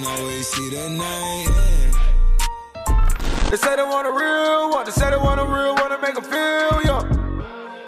don't always see the night. They say they want a real one. They say they want a real one to make them feel young.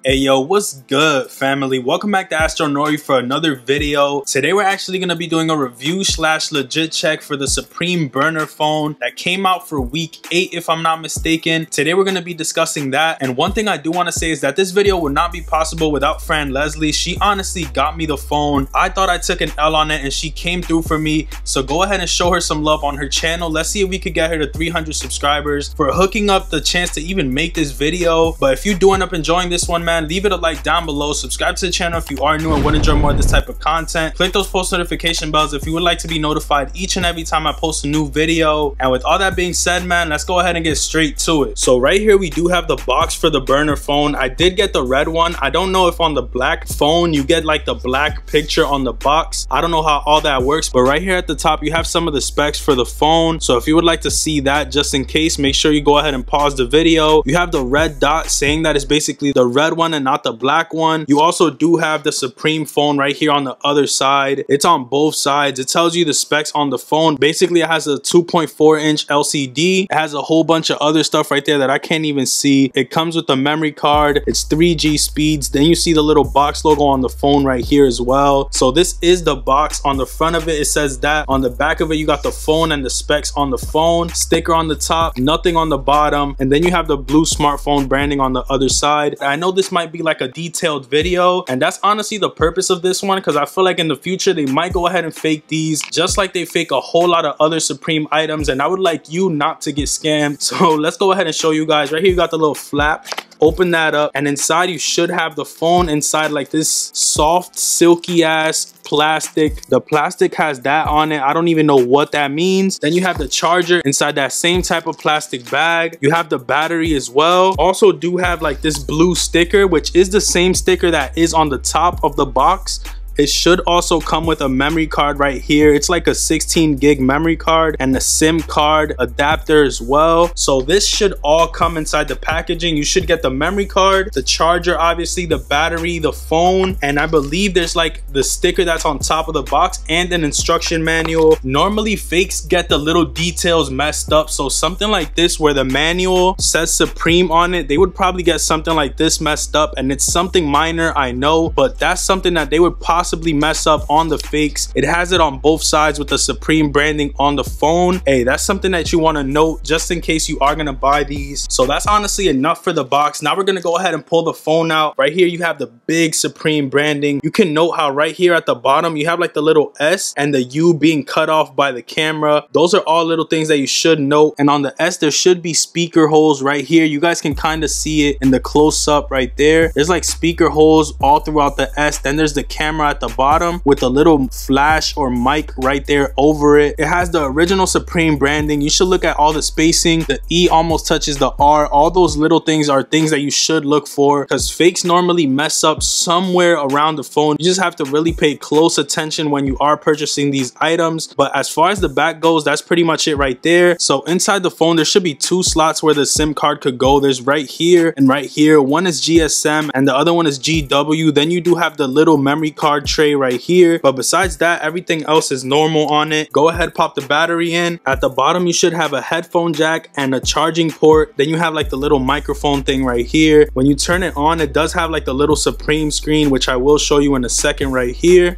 Hey yo, what's good family? Welcome back to Astro Nori for another video. Today we're actually going to be doing a review / legit check for the Supreme burner phone that came out for week 8 if I'm not mistaken. Today we're going to be discussing that, and one thing I do want to say is that this video would not be possible without Fran Leslie. She honestly got me the phone. I thought I took an L on it and she came through for me, so go ahead and show her some love on her channel. Let's see if we could get her to 300 subscribers for hooking up the chance to even make this video. But if you do end up enjoying this one, man, leave it a like down below, subscribe to the channel if you are new and would enjoy more of this type of content, click those post notification bells if you would like to be notified each and every time I post a new video. And with all that being said, man, let's go ahead and get straight to it. So right here we do have the box for the burner phone. I did get the red one. I don't know if on the black phone you get like the black picture on the box. I don't know how all that works, but right here at the top you have some of the specs for the phone. So if you would like to see that just in case, make sure you go ahead and pause the video. You have the red dot saying that it's basically the red one and not the black one. You also do have the Supreme phone right here on the other side. It's on both sides. It tells you the specs on the phone. Basically it has a 2.4-inch LCD. It has a whole bunch of other stuff right there that I can't even see. It comes with a memory card. It's 3G speeds. Then you see the little box logo on the phone right here as well. So this is the box. On the front of it, it says that. On the back of it, you got the phone and the specs on the phone. Sticker on the top, nothing on the bottom. And then you have the blue smartphone branding on the other side. I know this might be like a detailed video, and that's honestly the purpose of this one, because I feel like in the future they might go ahead and fake these just like they fake a whole lot of other Supreme items, and I would like you not to get scammed. So let's go ahead and show you guys. Right here you got the little flap. Open that up, and inside you should have the phone inside like this soft silky ass plastic. The plastic has that on it. I don't even know what that means. Then you have the charger inside that same type of plastic bag. You have the battery as well. Also do have like this blue sticker, which is the same sticker that is on the top of the box. It should also come with a memory card right here. It's like a 16 gig memory card and a SIM card adapter as well. So this should all come inside the packaging. You should get the memory card, the charger, obviously the battery, the phone, and I believe there's like the sticker that's on top of the box and an instruction manual. Normally fakes get the little details messed up, so something like this where the manual says Supreme on it, they would probably get something like this messed up, and it's something minor, I know, but that's something that they would possibly mess up on the fakes. It has it on both sides with the Supreme branding on the phone. Hey, that's something that you want to note just in case you are going to buy these. So that's honestly enough for the box. Now we're going to go ahead and pull the phone out. Right here you have the big Supreme branding. You can note how right here at the bottom you have like the little S and the U being cut off by the camera. Those are all little things that you should note. And on the S there should be speaker holes right here. You guys can kind of see it in the close-up right there. There's like speaker holes all throughout the S. Then there's the camera at the bottom with a little flash or mic right there over it. It has the original Supreme branding. You should look at all the spacing. The E almost touches the R. All those little things are things that you should look for, because fakes normally mess up somewhere around the phone. You just have to really pay close attention when you are purchasing these items. But as far as the back goes, that's pretty much it right there. So inside the phone there should be 2 slots where the SIM card could go. There's right here and right here. One is GSM and the other one is GW. Then you do have the little memory card tray right here, but besides that everything else is normal on it. Go ahead, pop the battery in. At the bottom you should have a headphone jack and a charging port. Then you have like the little microphone thing right here. When you turn it on, it does have like the little Supreme screen, which I will show you in a second. Right here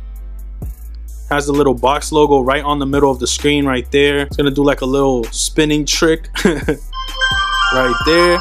has the little box logo right on the middle of the screen right there. It's gonna do like a little spinning trick right there.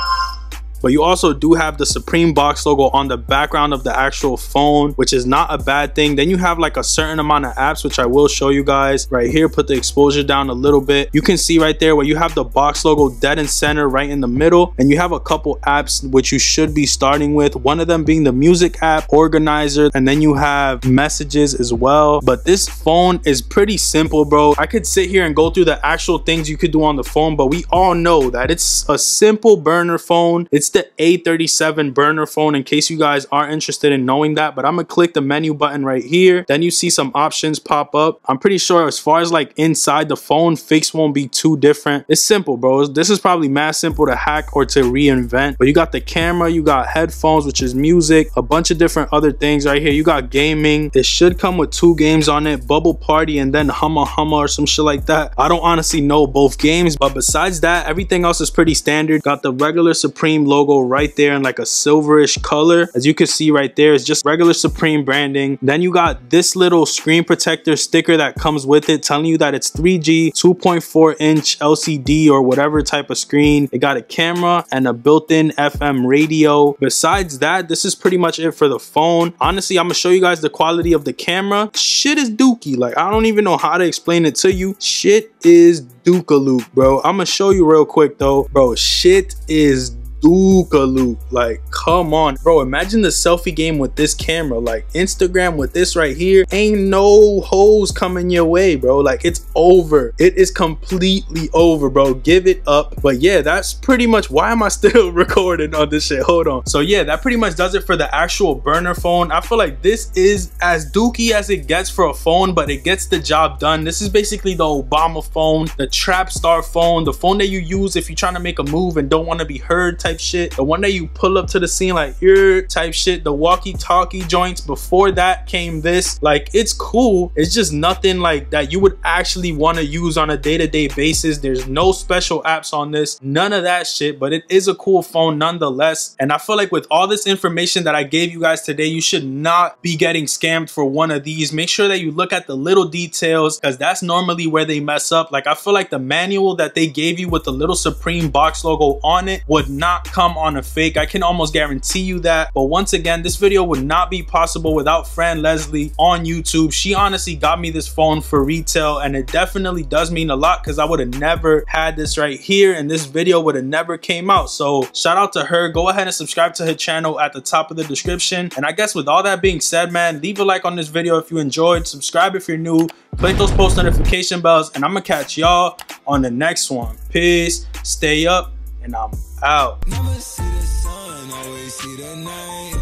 But you also do have the Supreme box logo on the background of the actual phone, which is not a bad thing. Then you have like a certain amount of apps, which I will show you guys right here. Put the exposure down a little bit. You can see right there where you have the box logo dead in center right in the middle, and you have a couple apps which you should be starting with, one of them being the music app, organizer, and then you have messages as well. But this phone is pretty simple, bro. I could sit here and go through the actual things you could do on the phone, but we all know that it's a simple burner phone. It's the A37 burner phone in case you guys are interested in knowing that. But I'm gonna click the menu button right here. Then you see some options pop up. I'm pretty sure as far as like inside the phone, fix won't be too different. It's simple, bro. This is probably mad simple to hack or to reinvent. But you got the camera, you got headphones, which is music, a bunch of different other things right here. You got gaming. It should come with 2 games on it, Bubble Party and then Humma Humma or some shit like that. I don't honestly know both games, but besides that, everything else is pretty standard. Got the regular Supreme logo right there in like a silverish color. As you can see right there, it's just regular Supreme branding. Then you got this little screen protector sticker that comes with it, telling you that it's 3G, 2.4-inch LCD or whatever type of screen. It got a camera and a built-in FM radio. Besides that, this is pretty much it for the phone. Honestly, I'm gonna show you guys the quality of the camera. Shit is dookie. Like, I don't even know how to explain it to you. Shit is Duke-a-Luke, bro. I'm gonna show you real quick though. Bro, shit is Duke-a-Luke. Like, come on, bro. Imagine the selfie game with this camera. Like, Instagram with this right here, ain't no hoes coming your way, bro. Like, it's over. It is completely over, bro. Give it up. But yeah, that's pretty much why am I still recording on this shit. Hold on. So yeah, that pretty much does it for the actual burner phone. I feel like this is as dookie as it gets for a phone, but it gets the job done. This is basically the Obama phone, the trap star phone, the phone that you use if you're trying to make a move and don't want to be heard type shit, the one that you pull up to the scene like here type shit, the walkie-talkie joints. Before that came this. Like, it's cool, it's just nothing like that you would actually want to use on a day-to-day basis. There's no special apps on this, none of that shit, but it is a cool phone nonetheless. And I feel like with all this information that I gave you guys today, you should not be getting scammed for one of these. Make sure that you look at the little details, because that's normally where they mess up. Like, I feel like the manual that they gave you with the little Supreme box logo on it would not come on a fake. I can almost guarantee you that. But once again, this video would not be possible without Fran Leslie on YouTube. She honestly got me this phone for retail, and it definitely does mean a lot, because I would have never had this right here and this video would have never came out. So shout out to her. Go ahead and subscribe to her channel at the top of the description. And I guess with all that being said, man, leave a like on this video if you enjoyed, subscribe if you're new, click those post notification bells, and I'm gonna catch y'all on the next one. Peace, stay up, and I'm out. Never see the sun, always see the night.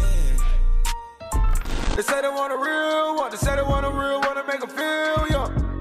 They say they want a real one, they say they want a real one to make them feel young.